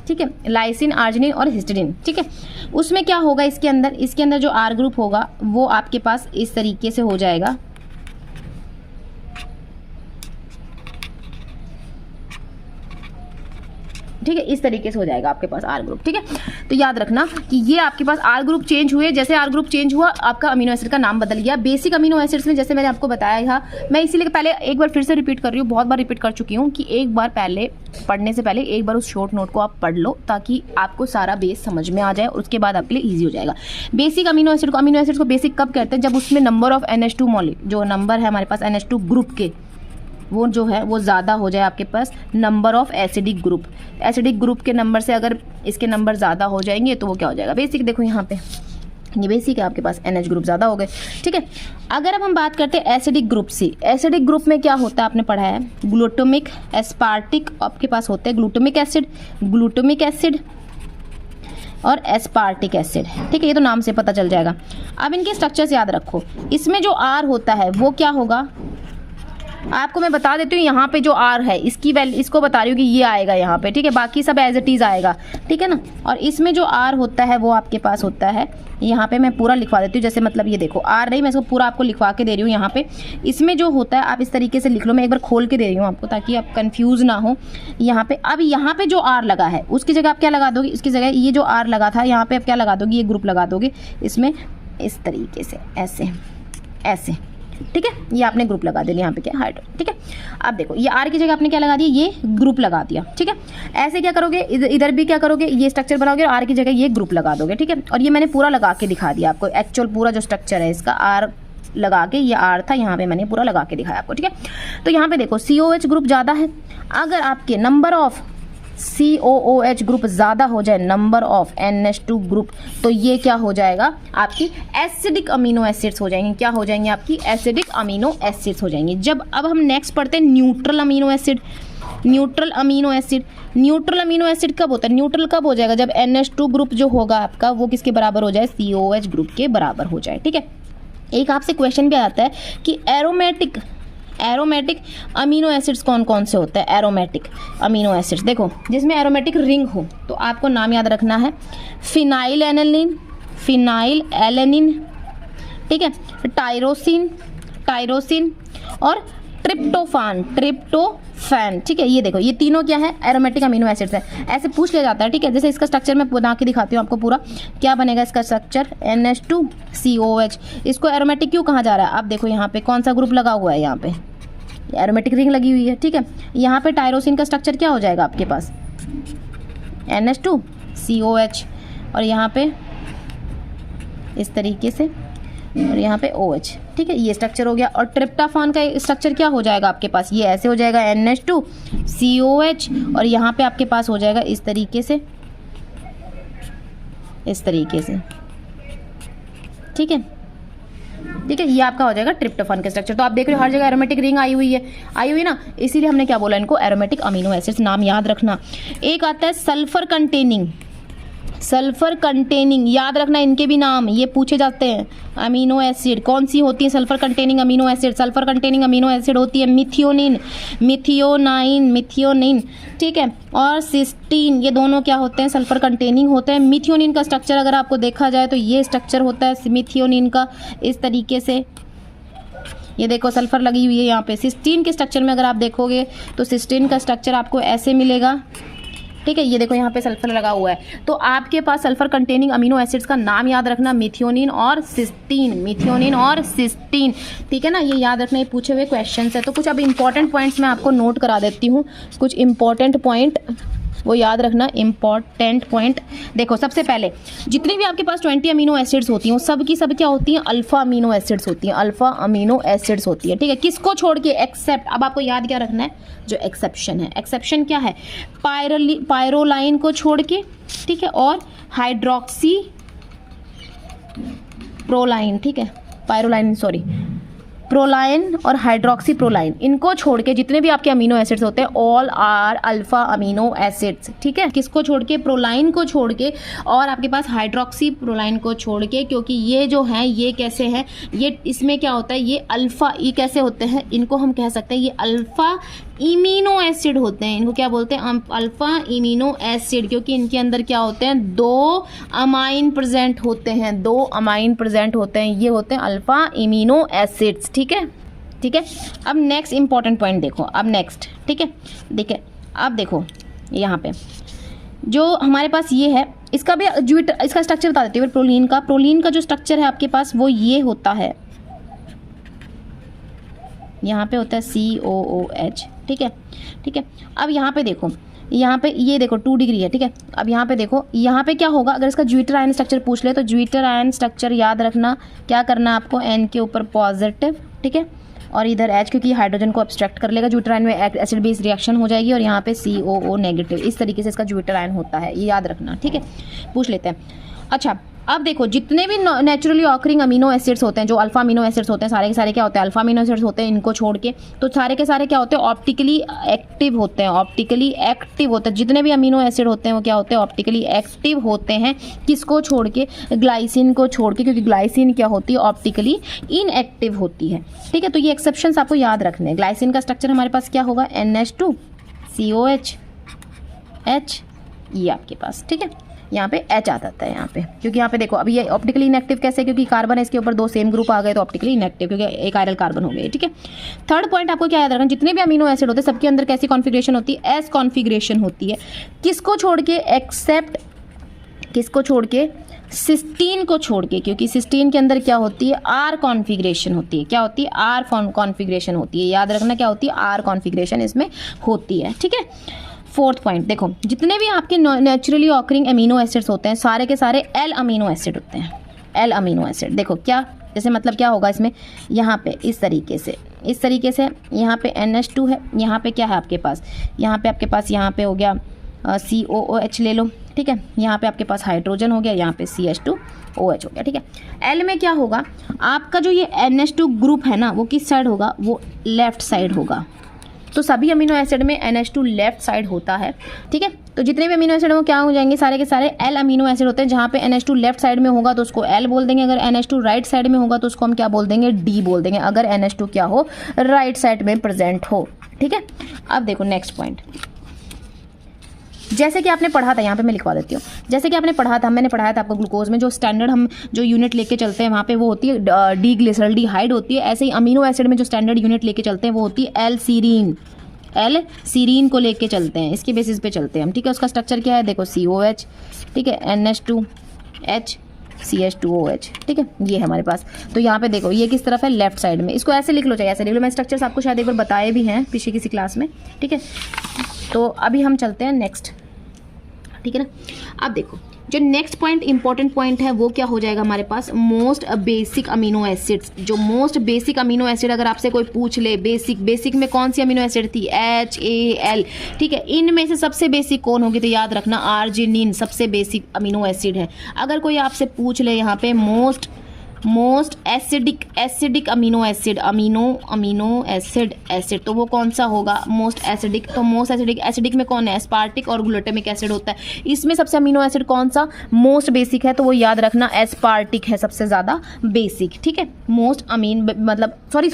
ठीक है, लाइसिन, आर्जिनिन और हिस्टाडीन, ठीक है। उसमें क्या होगा, इसके अंदर जो R ग्रुप होगा वो आपके पास इस तरीके से हो जाएगा, ठीक है, इस तरीके से हो जाएगा आपके पास R ग्रुप, ठीक है। तो याद रखना कि ये आपके पास R ग्रुप चेंज हुए, जैसे R ग्रुप चेंज हुआ आपका अमीनो एसिड का नाम बदल गया। बेसिक अमीनो एसिड्स में जैसे मैंने आपको बताया था, मैं इसीलिए पहले एक बार फिर से रिपीट कर रही हूँ, बहुत बार रिपीट कर चुकी हूँ, कि एक बार पहले पढ़ने से पहले एक बार उस शॉर्ट नोट को आप पढ़ लो, ताकि आपको सारा बेस समझ में आ जाए, और उसके बाद आपके लिए ईजी हो जाएगा। बेसिक अमीनो एसिड को बेसिक कब कहते हैं, जब उसमें नंबर ऑफ NH2 मॉलिक्यूल, जो नंबर है हमारे पास NH2 ग्रुप के, वो जो है वो ज़्यादा हो जाए आपके पास नंबर ऑफ एसिडिक ग्रुप के नंबर से, अगर इसके नंबर ज़्यादा हो जाएंगे तो वो क्या हो जाएगा, बेसिक। देखो यहाँ पे ये बेसिक है, आपके पास NH ग्रुप ज़्यादा हो गए, ठीक है। अगर अब हम बात करते हैं एसिडिक ग्रुप से, एसिडिक ग्रुप में क्या होता है आपने पढ़ा है, ग्लूटामिक, एस्पार्टिक, आपके पास होते हैं ग्लूटामिक एसिड और एस्पार्टिक एसिड, ठीक है, ये तो नाम से पता चल जाएगा। अब इनके स्ट्रक्चर्स याद रखो, इसमें जो R होता है वो क्या होगा, आपको मैं बता देती हूँ यहाँ पे जो R है इसकी वैल्यू, इसको बता रही हूँ कि ये आएगा यहाँ पे, ठीक है, बाकी सब एज इट इज़ आएगा, ठीक है ना। और इसमें जो R होता है वो आपके पास होता है, यहाँ पे मैं पूरा लिखवा देती हूँ, जैसे मतलब ये देखो R नहीं, मैं इसको पूरा आपको लिखवा के दे रही हूँ यहाँ पे। इसमें जो होता है आप इस तरीके से लिख लो, मैं एक बार खोल के दे रही हूँ आपको ताकि आप कंफ्यूज ना हो। यहाँ पे अब यहाँ पे जो R लगा है उसकी जगह आप क्या लगा दोगे, इसकी जगह ये जो R लगा था यहाँ पे आप क्या लगा दोगे, ये ग्रुप लगा दोगे इसमें इस तरीके से, ऐसे ऐसे, ठीक है, ये आपने ग्रुप लगा दिया यहाँ पे क्या हाइड्रो, ठीक है। अब देखो ये R की जगह आपने क्या लगा दिया, ये ग्रुप लगा दिया, ठीक है। ऐसे क्या करोगे, इधर भी क्या करोगे, ये स्ट्रक्चर बनाओगे और R की जगह ये ग्रुप लगा दोगे, ठीक है। और ये मैंने पूरा लगा के दिखा दिया आपको, एक्चुअल पूरा जो स्ट्रक्चर है इसका R लगा के, ये R था यहाँ पे मैंने पूरा लगा के दिखाया आपको, ठीक है। तो यहाँ पे देखो COH ग्रुप ज़्यादा है, अगर आपके नंबर ऑफ COOH ग्रुप ज़्यादा हो जाए नंबर ऑफ NH2 ग्रुप, तो ये क्या हो जाएगा, आपकी एसिडिक अमीनो एसिड्स हो जाएंगे। क्या हो जाएंगे, आपकी एसिडिक अमीनो एसिड्स हो जाएंगे। जब अब हम नेक्स्ट पढ़ते हैं neutral amino acid. Neutral amino acid, neutral amino acid कब होता है, न्यूट्रल कब हो जाएगा, जब NH2 ग्रुप जो होगा आपका वो किसके बराबर हो जाए, COH ग्रुप के बराबर हो जाए, ठीक है। एक आपसे क्वेश्चन भी आता है कि एरोमेटिक अमीनो एसिड्स कौन कौन से होते हैं। एरोमेटिक अमीनो एसिड्स देखो, जिसमें एरोमेटिक रिंग हो तो आपको नाम याद रखना है, फिनाइल एलेनिन, ठीक है, टायरोसिन और ट्रिप्टोफैन, ठीक है। ये देखो ये तीनों क्या है, एरोमेटिक अमीनो एसिड्स है। ऐसे पूछ लिया जाता है, ठीक है। जैसे इसका स्ट्रक्चर मैं बना के दिखाती हूँ आपको पूरा, क्या बनेगा इसका स्ट्रक्चर, NH2COH। इसको एरोमेटिक क्यों कहा जा रहा है, आप देखो यहाँ पे कौन सा ग्रुप लगा हुआ है, यहाँ पे एरोमेटिक रिंग लगी हुई है, ठीक है। यहाँ पे टायरोसिन का स्ट्रक्चर क्या हो जाएगा आपके पास, NH2COH, और यहाँ पे इस तरीके से, और यहाँ पे OH, ठीक है, ये स्ट्रक्चर हो गया। और ट्रिप्टोफैन का स्ट्रक्चर क्या हो जाएगा आपके पास, ये ऐसे हो जाएगा NH2COH, और यहाँ पे आपके पास हो जाएगा इस तरीके से, ठीक है, ठीक है। ये आपका हो जाएगा ट्रिप्टोफैन का स्ट्रक्चर। तो आप देख रहे हो हर जगह एरोमेटिक रिंग आई हुई है ना, इसीलिए हमने क्या बोला, इनको एरोमेटिक अमीनो एसिड्स, नाम याद रखना। एक आता है सल्फर कंटेनिंग, याद रखना इनके भी नाम, ये पूछे जाते हैं। अमीनो एसिड कौन सी होती है sulphur containing amino acid, sulphur containing amino acid होती है मिथियोनिन, ठीक है, और सिस्टीन, ये दोनों क्या होते हैं, सल्फर कंटेनिंग होते हैं। मिथियोनिन का स्ट्रक्चर अगर आपको देखा जाए तो ये स्ट्रक्चर होता है मिथियोनिन का, इस तरीके से, ये देखो सल्फर लगी हुई है यहाँ पे। सिस्टीन के स्ट्रक्चर में अगर आप देखोगे तो सिस्टीन का स्ट्रक्चर आपको ऐसे मिलेगा, ठीक है। ये देखो यहाँ पे सल्फर लगा हुआ है, तो आपके पास सल्फर कंटेनिंग अमीनो एसिड्स का नाम याद रखना, मिथियोनिन और सिस्टीन, ठीक है ना। ये याद रखना, ये पूछे हुए क्वेश्चंस है। तो कुछ अब इंपॉर्टेंट पॉइंट्स मैं आपको नोट करा देती हूँ, कुछ इंपॉर्टेंट पॉइंट वो याद रखना। इंपॉर्टेंट पॉइंट देखो, सबसे पहले जितनी भी आपके पास 20 अमीनो एसिड्स होती हैं सब की सब क्या होती हैं, अल्फा अमीनो एसिड्स होती हैं, ठीक है। किसको छोड़ के, एक्सेप्ट, अब आपको याद क्या रखना है, जो एक्सेप्शन है, एक्सेप्शन क्या है, पायरोलाइन को छोड़ के, ठीक है, और हाइड्रोक्सी प्रोलाइन, ठीक है, प्रोलाइन और हाइड्रोक्सी प्रोलाइन, इनको छोड़ के जितने भी आपके अमीनो एसिड्स होते हैं all are alpha amino acids, ठीक है। किसको छोड़ के, प्रोलाइन को छोड़ के, और आपके पास हाइड्रोक्सी प्रोलाइन को छोड़ के, क्योंकि ये जो हैं ये कैसे हैं, ये इसमें क्या होता है, ये अल्फा, ये कैसे होते हैं, इनको हम कह सकते हैं ये अल्फा इमीनो एसिड होते हैं। इनको क्या बोलते हैं, अल्फा इमीनो एसिड, क्योंकि इनके अंदर क्या होते हैं, 2 अमाइन प्रेजेंट होते हैं, ये होते हैं अल्फा इमीनो एसिड्स, ठीक है। अब नेक्स्ट इंपॉर्टेंट पॉइंट देखो, अब नेक्स्ट, ठीक है, देखिए अब देखो यहाँ पे जो हमारे पास ये है, इसका भी इसका स्ट्रक्चर बता देती हूँ। प्रोलीन का जो स्ट्रक्चर है आपके पास वो ये होता है, यहाँ पे होता है COOH, ठीक है। अब यहाँ पे देखो, यहाँ पे ये देखो 2 डिग्री है, ठीक है। अब यहाँ पे देखो, यहाँ पे क्या होगा, अगर इसका ज्विटर आयन स्ट्रक्चर पूछ ले तो ज्विटर आयन स्ट्रक्चर याद रखना, क्या करना है आपको, N के ऊपर पॉजिटिव, ठीक है, और इधर H, क्योंकि हाइड्रोजन को अब्स्ट्रैक्ट कर लेगा, ज्विटर आयन में एसिड बेस रिएक्शन हो जाएगी, और यहाँ पे COO नेगेटिव, इस तरीके से इसका ज्विटर आयन होता है, ये याद रखना, ठीक है, पूछ लेते हैं। अच्छा, अब देखो जितने भी नेचुरली ऑकरिंग अमीनो एसिड्स होते हैं, जो अल्फा अमीनो एसिड्स होते हैं, सारे के सारे क्या होते हैं, अल्फा अमीनो एसिड्स होते हैं, इनको छोड़ के तो सारे के सारे क्या होते हैं, ऑप्टिकली एक्टिव होते हैं, ऑप्टिकली एक्टिव होते हैं। जितने भी अमीनो एसिड होते हैं वो क्या होते हैं, ऑप्टिकली एक्टिव होते हैं। किसको छोड़ के, ग्लाइसिन को छोड़ के, क्योंकि ग्लाइसिन क्या होती है, ऑप्टिकली इनएक्टिव होती है। ठीक है, तो ये एक्सेप्शंस आपको याद रखने हैं। ग्लाइसिन का स्ट्रक्चर हमारे पास क्या होगा, NH2 COH H, ये आपके पास। ठीक है, यहाँ पे H आ जाता है यहाँ पे, क्योंकि यहाँ पे देखो अभी ये ऑप्टिकली इनएक्टिव कैसे, क्योंकि कार्बन है इसके ऊपर 2 सेम ग्रुप आ गए तो ऑप्टिकली इनएक्टिव, क्योंकि एक आयरल कार्बन हो गए। ठीक है, थर्ड पॉइंट आपको क्या याद रखना, जितने भी अमीनो एसिड होते हैं सबके अंदर कैसी कॉन्फ़िगरेशन होती है, S कॉन्फ़िगरेशन होती है। किसको छोड़ के, एक्सेप्ट किसको छोड़ के, सिस्टीन को छोड़ के, क्योंकि सिस्टीन के अंदर क्या होती है, R कॉन्फ़िगरेशन होती है। क्या होती है, R कॉन्फ़िगरेशन होती है। याद रखना क्या होती है, R कॉन्फ़िगरेशन इसमें होती है। ठीक है, फोर्थ पॉइंट देखो, जितने भी आपके नेचुरली ऑकरिंग अमीनो एसिड्स होते हैं सारे के सारे L अमीनो एसिड होते हैं। L अमीनो एसिड देखो क्या, जैसे मतलब क्या होगा इसमें, यहाँ पे इस तरीके से यहाँ पे NH2 है, यहाँ पे क्या है आपके पास, यहाँ पे आपके पास यहाँ पे हो गया COOH ले लो। ठीक है, यहाँ पे आपके पास हाइड्रोजन हो गया, यहाँ पे CH2OH हो गया। ठीक है, L में क्या होगा, आपका जो ये NH2 ग्रुप है ना वो किस साइड होगा, वो लेफ्ट साइड होगा। तो सभी अमीनो एसिड में NH2 लेफ्ट साइड होता है। ठीक है, तो जितने भी अमीनो एसिड वो क्या हो जाएंगे, सारे के सारे L अमीनो एसिड होते हैं। जहाँ पे NH2 लेफ्ट साइड में होगा तो उसको L बोल देंगे, अगर NH2 राइट साइड में होगा तो उसको हम क्या बोल देंगे, D बोल देंगे, अगर NH2 क्या हो, राइट साइड में प्रेजेंट हो। ठीक है, अब देखो नेक्स्ट पॉइंट, जैसे कि आपने पढ़ा था, यहाँ पे मैं लिखवा देती हूँ, जैसे कि आपने पढ़ा था, मैंने पढ़ाया था आपको ग्लूकोज में जो स्टैंडर्ड हम जो यूनिट लेके चलते हैं वहाँ पे वो होती है डी ग्लिसरल्डिहाइड होती है। ऐसे ही अमीनो एसिड में जो स्टैंडर्ड यूनिट लेके चलते हैं वो होती है L सीरीन को लेके चलते हैं, इसके बेसिस पे चलते हैं हम। ठीक है, उसका स्ट्रक्चर क्या है, देखो COH, ठीक है, NH2H CH2OH। ठीक है, ये है हमारे पास। तो यहाँ पे देखो ये किस तरफ है, लेफ्ट साइड में। इसको ऐसे लिख लो, चाहिए ऐसे लिख लो, मैं स्ट्रक्चर्स आपको शायद एक बार बताए भी हैं पीछे किसी क्लास में। ठीक है, तो अभी हम चलते हैं नेक्स्ट। ठीक है ना, अब देखो जो नेक्स्ट पॉइंट इंपॉर्टेंट पॉइंट है वो क्या हो जाएगा हमारे पास, मोस्ट बेसिक अमीनो एसिड्स। जो मोस्ट बेसिक अमीनो एसिड अगर आपसे कोई पूछ ले, बेसिक में कौन सी अमीनो एसिड थी, HAL। ठीक है, इनमें से सबसे बेसिक कौन होगी, तो याद रखना आर्जिनिन सबसे बेसिक अमीनो एसिड है। अगर कोई आपसे पूछ ले यहाँ पे मोस्ट एसिडिक अमीनो एसिड तो वो कौन सा होगा, मोस्ट एसिडिक। तो मोस्ट एसिडिक में कौन है, एस्पार्टिक और ग्लूटामिक एसिड होता है। इसमें सबसे अमीनो एसिड कौन सा मोस्ट बेसिक है, तो वो याद रखना एस्पार्टिक है सबसे ज़्यादा बेसिक। ठीक है, मोस्ट मतलब सॉरी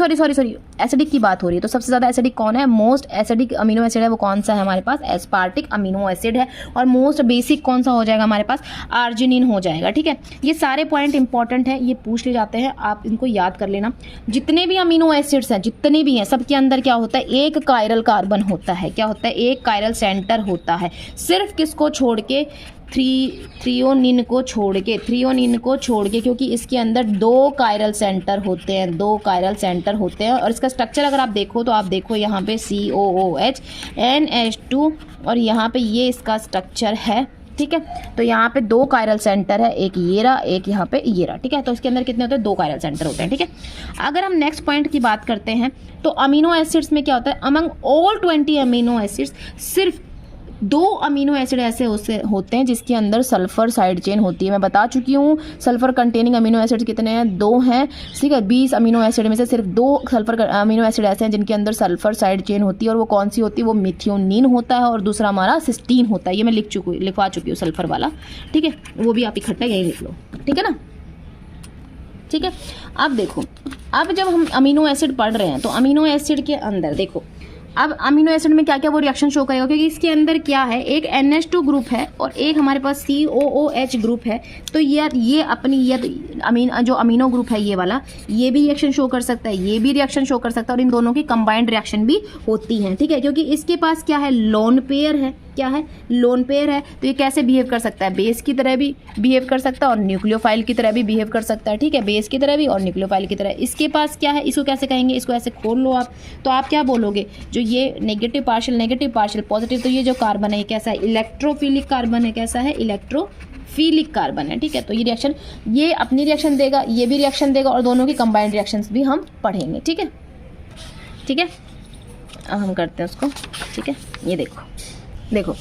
एसिडिक की बात हो रही है, तो सबसे ज़्यादा एसिडिक कौन है, मोस्ट एसिडिक अमीनो एसिड है वो कौन सा है हमारे पास, एस्पार्टिक अमीनो एसिड है। और मोस्ट बेसिक कौन सा हो जाएगा हमारे पास, आर्जिनिन हो जाएगा। ठीक है, ये सारे पॉइंट इंपॉर्टेंट है, ये पूछ ले जाते हैं, आप इनको याद कर लेना। जितने भी अमीनो एसिड्स हैं, जितने भी हैं, सबके अंदर क्या होता है, एक कायरल कार्बन होता है। क्या होता है, एक कायरल सेंटर होता है। सिर्फ किसको छोड़ के, थ्रियोनिन को छोड़ के, क्योंकि इसके अंदर 2 कायरल सेंटर होते हैं। और इसका स्ट्रक्चर अगर आप देखो तो आप देखो यहाँ पे COOH NH2 और यहाँ पे ये इसका स्ट्रक्चर है। ठीक है, तो यहाँ पे 2 कायरल सेंटर है, एक ये रहा, एक यहाँ पे ये रहा। ठीक है, तो इसके अंदर कितने होते हैं, 2 कायरल सेंटर होते हैं। ठीक है, अगर हम नेक्स्ट पॉइंट की बात करते हैं तो अमीनो एसिड्स में क्या होता है, अमंग ऑल 20 अमीनो एसिड्स सिर्फ 2 अमीनो एसिड ऐसे होते हैं जिसके अंदर सल्फर साइड चेन होती है। मैं बता चुकी हूँ सल्फर कंटेनिंग अमीनो एसिड्स कितने हैं, 2 हैं। ठीक है, 20 अमीनो एसिड में से सिर्फ 2 सल्फर अमीनो एसिड ऐसे हैं जिनके अंदर सल्फर साइड चेन होती है। और वो कौन सी होती है, वो मिथियोनिन होता है और दूसरा हमारा सिस्टीन होता है। ये मैं लिखवा चुकी हूँ सल्फर वाला। ठीक है, वो भी आप इकट्ठा यही लिख लो। ठीक है ना, ठीक है। अब देखो, अब जब हम अमीनो एसिड पढ़ रहे हैं तो अमीनो एसिड के अंदर देखो, अब अमीनो एसिड में क्या क्या वो रिएक्शन शो करेगा, क्योंकि इसके अंदर क्या है, एक NH2 ग्रुप है और एक हमारे पास COOH ग्रुप है। तो ये अपनी जो अमीनो ग्रुप है ये वाला, ये भी रिएक्शन शो कर सकता है, ये भी रिएक्शन शो कर सकता है, और इन दोनों की कंबाइंड रिएक्शन भी होती है। ठीक है, क्योंकि इसके पास क्या है, लोन पेयर है। क्या है, लोन पेयर है। तो ये कैसे बिहेव कर सकता है, बेस की तरह भी बिहेव कर सकता है और न्यूक्लियोफाइल की तरह भी बिहेव कर सकता है। ठीक है, बेस की तरह भी और न्यूक्लियोफाइल की तरह। इसके पास क्या है, इसको कैसे कहेंगे, इसको ऐसे खोल लो आप, तो आप क्या बोलोगे, जो ये नेगेटिव पार्शियल पॉजिटिव, तो ये जो कार्बन है ये कैसा है, इलेक्ट्रोफिलिक कार्बन है। कैसा है, इलेक्ट्रोफिलिक कार्बन है। ठीक है, तो ये रिएक्शन, ये अपनी रिएक्शन देगा, ये भी रिएक्शन देगा, और दोनों की कंबाइंड रिएक्शंस भी हम पढ़ेंगे। ठीक है, ठीक है, अब हम करते हैं उसको। ठीक है, ये देखो, देखो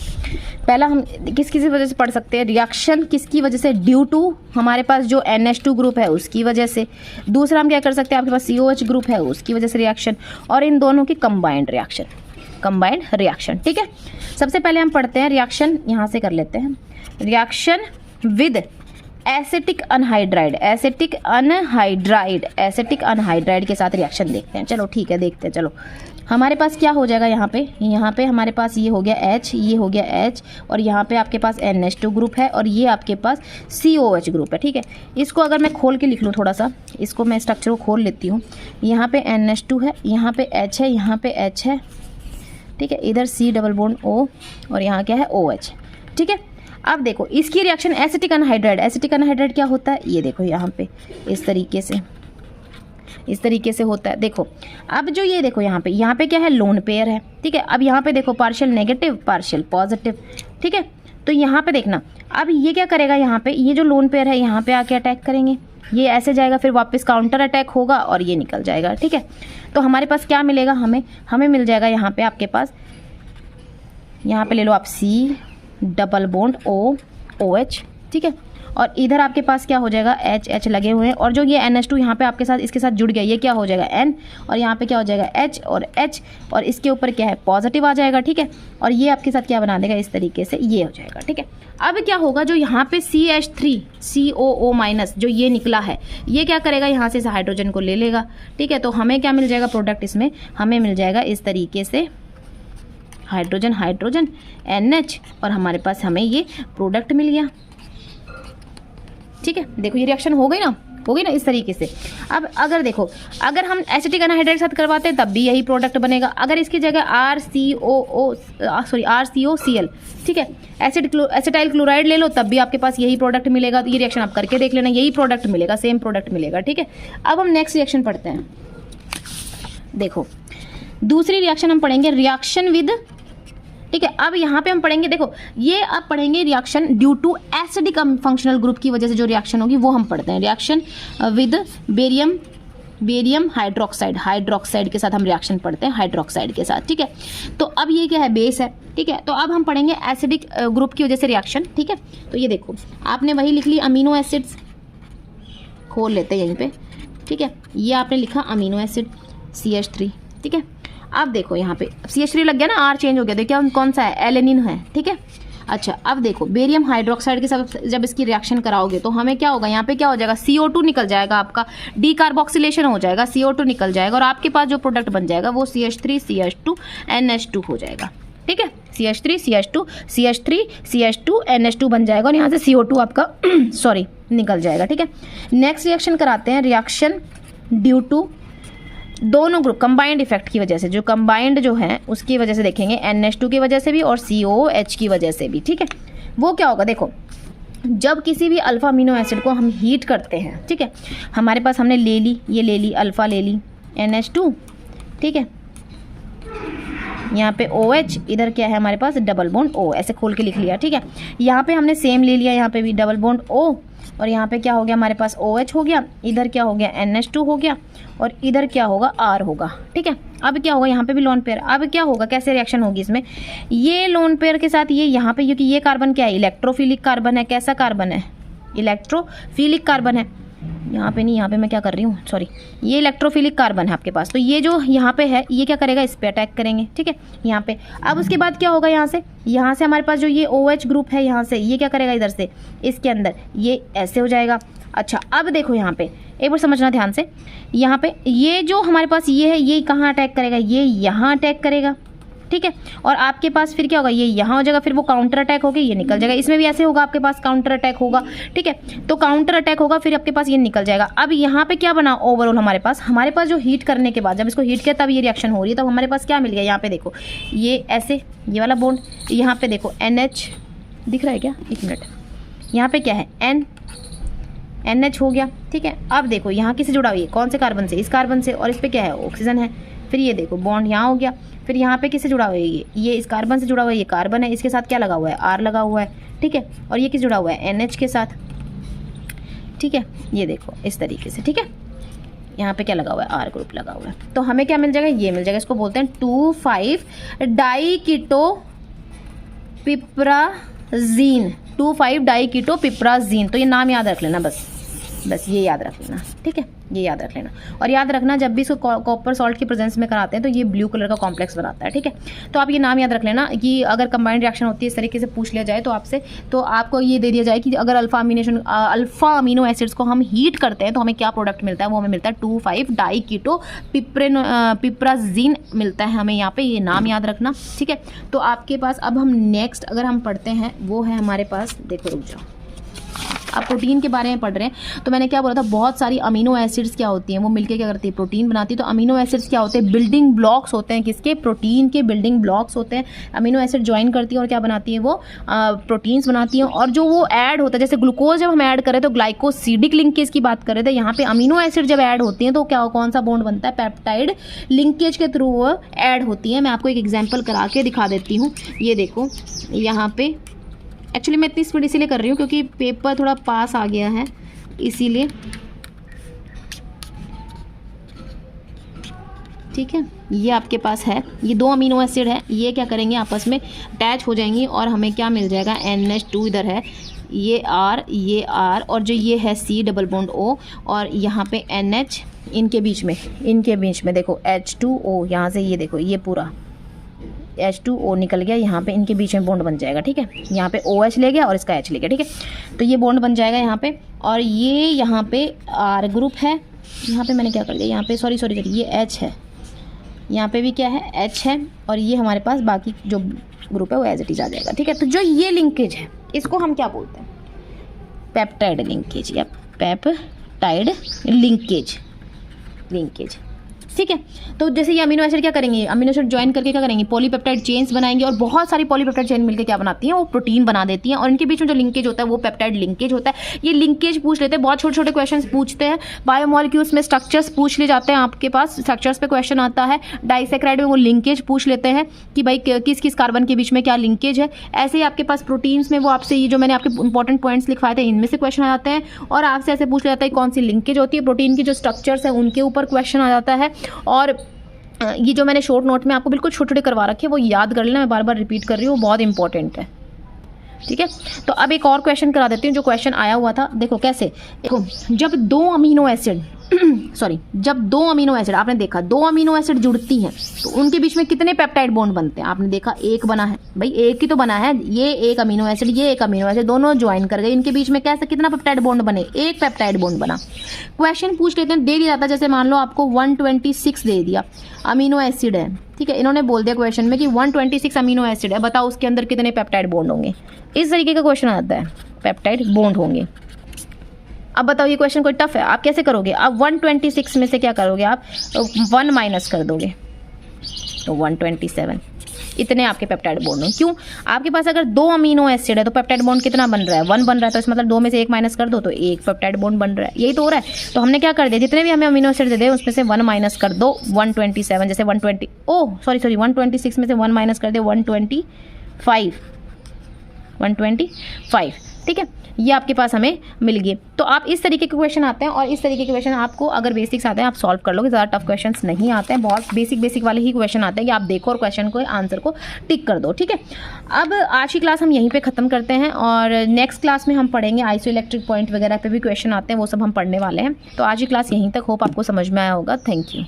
पहला हम किस वजह से पढ़ सकते हैं, रिएक्शन किसकी वजह से, ड्यू टू हमारे पास जो NH2 ग्रुप है उसकी वजह से। दूसरा हम क्या कर सकते हैं, आपके पास COH ग्रुप है उसकी वजह से रिएक्शन, और इन दोनों की कंबाइंड रिएक्शन। ठीक है, सबसे पहले हम पढ़ते हैं रिएक्शन, यहाँ से कर लेते हैं, रिएक्शन विद एसिटिक अनहाइड्राइड के साथ रिएक्शन देखते हैं। चलो ठीक है, देखते हैं। चलो हमारे पास क्या हो जाएगा, यहाँ पे हमारे पास ये हो गया H, ये हो गया H, और यहाँ पे आपके पास NH2 ग्रुप है, और ये आपके पास COH ग्रुप है। ठीक है, इसको अगर मैं खोल के लिख लूँ थोड़ा सा, इसको मैं स्ट्रक्चर को खोल लेती हूँ। यहाँ पे NH2 है, यहाँ पे H है, यहाँ पे H है। ठीक है, इधर C डबल बॉन्ड O, और यहाँ क्या है OH। ठीक है, अब देखो इसकी रिएक्शन एसिटिक अनहाइड्राइड क्या होता है, ये देखो यहाँ पे इस तरीके से होता है। देखो अब जो ये देखो यहाँ पे क्या है, लोन पेयर है। ठीक है, अब यहाँ पे देखो पार्शियल नेगेटिव पार्शियल पॉजिटिव। ठीक है, तो यहाँ पे देखना, अब ये क्या करेगा, यहाँ पे ये जो लोन पेयर है यहाँ पे आके अटैक करेंगे, ये ऐसे जाएगा, फिर वापस काउंटर अटैक होगा और ये निकल जाएगा। ठीक है, तो हमारे पास क्या मिलेगा, हमें मिल जाएगा यहाँ पे आपके पास, यहाँ पे ले लो आप C डबल बॉन्ड OH। ठीक है, और इधर आपके पास क्या हो जाएगा, H लगे हुए हैं, और जो ये NH2 यहाँ पे आपके साथ इसके साथ जुड़ गया, ये क्या हो जाएगा N, और यहाँ पे क्या हो जाएगा H और H, और इसके ऊपर क्या है, पॉजिटिव आ जाएगा। ठीक है, और ये आपके साथ क्या बना देगा, इस तरीके से ये हो जाएगा। ठीक है, अब क्या होगा, जो यहाँ पे CH3 COO- जो ये निकला है, ये क्या करेगा, यहाँ से इस हाइड्रोजन को ले लेगा। ठीक है, तो हमें क्या मिल जाएगा प्रोडक्ट, इसमें हमें मिल जाएगा इस तरीके से हाइड्रोजन NH, और हमारे पास हमें ये प्रोडक्ट मिल गया। ठीक है, देखो ये रिएक्शन हो गई ना इस तरीके से। अब अगर देखो, अगर हम एसिटिक अनहाइड्राइड के साथ करवाते हैं तब भी यही प्रोडक्ट बनेगा। अगर इसकी जगह RCOCl, ठीक है, एसिटाइल क्लोराइड ले लो, तब भी आपके पास यही प्रोडक्ट मिलेगा। तो ये रिएक्शन आप करके देख लेना, यही प्रोडक्ट मिलेगा, सेम प्रोडक्ट मिलेगा। ठीक है, अब हम नेक्स्ट रिएक्शन पढ़ते हैं। देखो दूसरी रिएक्शन हम पढ़ेंगे रिएक्शन विद, ठीक है, अब यहाँ पे हम पढ़ेंगे, देखो ये अब पढ़ेंगे reaction due to acidic functional group की वजह से जो रिएक्शन होगी वो हम पढ़ते हैं। रिएक्शन विद बेरियम हाइड्रोक्साइड के साथ हम रिएक्शन पढ़ते हैं, हाइड्रोक्साइड के साथ। ठीक है, तो अब ये क्या है, बेस है। ठीक है, तो अब हम पढ़ेंगे एसिडिक ग्रुप की वजह से रिएक्शन। ठीक है, तो ये देखो आपने वही लिख ली, अमीनो एसिड्स खोल लेते हैं यहीं पे। ठीक है, ये आपने लिखा अमीनो एसिड CH3। ठीक है, अब देखो यहाँ पे CH3 लग गया ना, R चेंज हो गया, तो क्या कौन सा है, एलेनिन है। ठीक है, अच्छा अब देखो बेरियम हाइड्रोक्साइड के साथ जब इसकी रिएक्शन कराओगे तो हमें क्या होगा, यहाँ पे क्या हो जाएगा, CO2 निकल जाएगा, आपका डीकार्बोक्सिलेशन हो जाएगा, CO2 निकल जाएगा, और आपके पास जो प्रोडक्ट बन जाएगा वो CH3 CH2 NH2 हो जाएगा। ठीक है, CH3 CH2 NH2 बन जाएगा, और यहाँ से CO2 आपका सॉरी निकल जाएगा। ठीक है, नेक्स्ट रिएक्शन कराते हैं, रिएक्शन ड्यू टू दोनों ग्रुप कंबाइंड इफेक्ट की वजह से, जो कंबाइंड जो है उसकी वजह से देखेंगे, NH2 की वजह से भी और COH की वजह से भी। ठीक है, वो क्या होगा, देखो जब किसी भी अल्फा अमीनो एसिड को हम हीट करते हैं, ठीक है, हमारे पास हमने ले ली अल्फा ले ली NH2। ठीक है, यहाँ पे OH, इधर क्या है हमारे पास डबल बॉन्ड O, ऐसे खोल के लिख लिया। ठीक है, यहाँ पे हमने सेम ले लिया, यहाँ पे भी डबल बॉन्ड O, और यहाँ पे क्या हो गया हमारे पास OH हो गया, इधर क्या हो गया NH2 हो गया, और इधर क्या होगा R होगा। ठीक है, अब क्या होगा, यहाँ पे भी लोन पेयर, अब क्या होगा, कैसे रिएक्शन होगी इसमें, ये लोन पेयर के साथ ये यहाँ पे, क्योंकि ये कार्बन क्या है, इलेक्ट्रोफिलिक कार्बन है। कैसा कार्बन है, इलेक्ट्रोफिलिक कार्बन है। यहाँ पे नहीं, यहाँ पे मैं क्या कर रही हूँ, सॉरी, ये इलेक्ट्रोफिलिक कार्बन है आपके पास, तो ये जो यहाँ पे है ये क्या करेगा, इस पे अटैक करेंगे। ठीक है, यहाँ पे अब उसके बाद क्या होगा, यहाँ से हमारे पास जो ये OH ग्रुप है, यहाँ से ये क्या करेगा, इधर से इसके अंदर ये ऐसे हो जाएगा। अच्छा अब देखो यहाँ पे एक बार समझना ध्यान से, यहाँ पे ये जो हमारे पास ये है, ये कहाँ अटैक करेगा, ये यहाँ अटैक करेगा। ठीक है, और आपके पास फिर क्या होगा, ये यहाँ हो जाएगा, फिर वो काउंटर अटैक होगी, ये निकल जाएगा। इसमें भी ऐसे होगा, आपके पास काउंटर अटैक होगा। ठीक है, तो काउंटर अटैक होगा, फिर आपके पास ये निकल जाएगा। अब यहाँ पे क्या बना, ओवरऑल हमारे पास जो हीट करने के बाद, जब इसको हीट किया तब ये रिएक्शन हो रही है, तब हमारे पास क्या मिल गया, यहाँ पे देखो ये ऐसे, ये वाला बॉन्ड, यहाँ पे देखो NH दिख रहा है क्या, एक मिनट, यहाँ पे क्या है NH हो गया। ठीक है, अब देखो यहाँ किससे जुड़ा हुआ है, कौन से कार्बन से, इस कार्बन से, और इस पे क्या है, ऑक्सीजन है। फिर ये देखो बॉन्ड यहाँ हो गया, फिर यहाँ पे किससे जुड़ा हुआ है, ये इस कार्बन से जुड़ा हुआ है, ये कार्बन है, इसके साथ क्या लगा हुआ है, R लगा हुआ है। ठीक है, और ये किस जुड़ा हुआ है, NH के साथ। ठीक है, ये देखो इस तरीके से। ठीक है, यहाँ पे क्या लगा हुआ है, R ग्रुप लगा हुआ है, तो हमें क्या मिल जाएगा, ये मिल जाएगा, इसको बोलते हैं 2,5 डाइकीटो पिप्राजीन, 2,5 डाई कीटो पिप्राजीन। तो ये नाम याद रख लेना, बस ये याद रख लेना, ठीक है, ये याद रख लेना। और याद रखना जब भी इसको कॉपर सॉल्ट की प्रेजेंस में कराते हैं तो ये ब्लू कलर का कॉम्प्लेक्स बनाता है, ठीक है। तो आप ये नाम याद रख लेना कि अगर कंबाइंड रिएक्शन होती है इस तरीके से पूछ लिया जाए तो आपसे, तो आपको ये दे दिया जाए कि अगर अल्फा अमीनो एसिड्स को हम हीट करते हैं तो हमें क्या प्रोडक्ट मिलता है, वो हमें मिलता है 2,5 डाई कीटो पिप्राजीन मिलता है हमें यहाँ पे, ये नाम याद रखना, ठीक है। तो आपके पास अब हम नेक्स्ट अगर हम पढ़ते हैं वो है हमारे पास, देखो रुक जाओ, आप प्रोटीन के बारे में पढ़ रहे हैं तो मैंने क्या बोला था, बहुत सारी अमीनो एसिड्स क्या होती हैं, वो मिलके क्या करती है, प्रोटीन बनाती है। तो अमीनो एसिड्स क्या होते हैं, बिल्डिंग ब्लॉक्स होते हैं, किसके, प्रोटीन के बिल्डिंग ब्लॉक्स होते हैं। अमीनो एसिड ज्वाइन करती है और क्या बनाती है, वो प्रोटीन्स बनाती हैं। और जो वो ऐड होता है, जैसे ग्लूकोज जब हम ऐड करें तो ग्लाइकोसिडिक लिंकेज की बात कर रहे थे, यहाँ पे अमीनो एसिड जब ऐड होती हैं तो क्या, कौन सा बॉन्ड बनता है, पेप्टाइड लिंकेज के थ्रू वो ऐड होती है। मैं आपको एक एग्जाम्पल करा के दिखा देती हूँ, ये देखो यहाँ पे। एक्चुअली मैं इतनी स्पीड इसीलिए कर रही हूँ क्योंकि पेपर थोड़ा पास आ गया है, इसीलिए, ठीक है। ये आपके पास है, ये 2 अमीनो एसिड है, ये क्या करेंगे, आपस में अटैच हो जाएंगी और हमें क्या मिल जाएगा, NH2 इधर है, ये R और जो ये है C डबल बॉन्ड O और यहाँ पे NH इनके बीच में देखो H2O, यहाँ से ये देखो ये पूरा H2O निकल गया, यहाँ पे इनके बीच में बॉन्ड बन जाएगा, ठीक है। यहाँ पे OH ले गया और इसका H ले गया, ठीक है। तो ये बॉन्ड बन जाएगा यहाँ पे, और ये यहाँ पे R ग्रुप है, यहाँ पे मैंने क्या कर दिया, यहाँ पे सॉरी ये H है, यहाँ पे भी क्या है, H है, और ये हमारे पास बाकी जो ग्रुप है वो एज इट इज आ जाएगा, ठीक है। तो जो ये लिंकेज है इसको हम क्या बोलते हैं, पेप्टाइड लिंकेज या पेप्टाइड लिंकेज, ठीक है। तो जैसे ये अमीनो एसिड क्या करेंगे, अमीनो एसिड ज्वाइन करके क्या करेंगे, पॉलीपेप्टाइड चेन्स बनाएंगे, और बहुत सारी पॉलीपेप्टाइड चेन मिलकर क्या बनाती हैं, वो प्रोटीन बना देती हैं, और इनके बीच में जो लिंकेज होता है वो पेप्टाइड लिंकेज होता है। ये लिंकेज पूछ लेते हैं, बहुत छोटे छोटे क्वेश्चंस पूछते हैं, बायोमॉलिक्यूल्स में स्ट्रक्चर्स पूछ ले जाते हैं, आपके पास स्ट्रक्चर्स पे क्वेश्चन आता है, डाइसेक्राइड में वो लिंकेज पूछ लेते हैं कि भाई किस किस कार्बन के बीच में क्या लिंकेज है। ऐसे ही आपके पास प्रोटीन्स में वो आपसे ये जो मैंने आपके इंपॉर्टेंट पॉइंट्स लिखवाए थे इनमें से क्वेश्चन आ जाते हैं, और आपसे ऐसे पूछ लेता है कौन सी लिंकेज होती है, प्रोटीन की जो स्ट्रक्चर्स है उनके ऊपर क्वेश्चन आ जाता है। और ये जो मैंने शॉर्ट नोट में आपको बिल्कुल छोटे छोटे करवा रखे हैं वो याद कर लेना, मैं बार बार रिपीट कर रही हूँ, बहुत इंपॉर्टेंट है, ठीक है। तो अब एक और क्वेश्चन करा देती हूँ जो क्वेश्चन आया हुआ था, देखो कैसे, देखो जब 2 अमीनो एसिड जब 2 अमीनो एसिड, आपने देखा 2 अमीनो एसिड जुड़ती हैं तो उनके बीच में कितने पेप्टाइड बॉन्ड बनते हैं, आपने देखा एक बना है, भाई एक ही तो बना है, ये एक अमीनो एसिड ये एक अमीनो एसिड दोनों ज्वाइन कर गए, इनके बीच में कैसे कितना पेप्टाइड बॉन्ड बने, एक पेप्टाइड बॉन्ड बना। क्वेश्चन पूछ लेते हैं, दे दिया जाता है, जैसे मान लो आपको 126 दे दिया अमीनो एसिड है, ठीक है, इन्होंने बोल दिया क्वेश्चन में कि 126 अमीनो एसिड है, बताओ उसके अंदर कितने पेप्टाइड बॉन्ड होंगे, इस तरीके का क्वेश्चन आता है, पेप्टाइड बॉन्ड होंगे। अब बताओ ये क्वेश्चन कोई टफ है, आप कैसे करोगे, अब 126 में से क्या करोगे, आप 1 माइनस कर दोगे तो 127, इतने आपके पेप्टाइड बॉन्ड होंगे। क्यों, आपके पास अगर 2 अमीनो एसिड है तो पेप्टाइड बॉन्ड कितना बन रहा है, 1 बन रहा है, तो इस मतलब 2 में से 1 माइनस कर दो तो 1 पेप्टाइड बॉन्ड बन रहा है, यही तो हो रहा है। तो हमने क्या कर दिया, जितने भी हमें अमीनो एसिड दे दे उसमें से 1 माइनस कर दो, 127, जैसे 126 में से 1 माइनस कर दे 125, ठीक है, ये आपके पास हमें मिल गए। तो आप इस तरीके के क्वेश्चन आते हैं, और इस तरीके के क्वेश्चन आपको अगर बेसिक्स आते हैं आप सॉल्व कर लोगे, ज़्यादा टफ क्वेश्चंस नहीं आते हैं, बहुत बेसिक वाले ही क्वेश्चन आते हैं कि आप देखो और क्वेश्चन को आंसर को टिक कर दो, ठीक है। अब आज की क्लास हम यहीं पे ख़त्म करते हैं, और नेक्स्ट क्लास में हम पढ़ेंगे आइसोइलेक्ट्रिक पॉइंट वगैरह पे भी क्वेश्चन आते हैं, वो सब हम पढ़ने वाले हैं। तो आज की क्लास यहीं तक, होप आपको समझ में आया होगा, थैंक यू।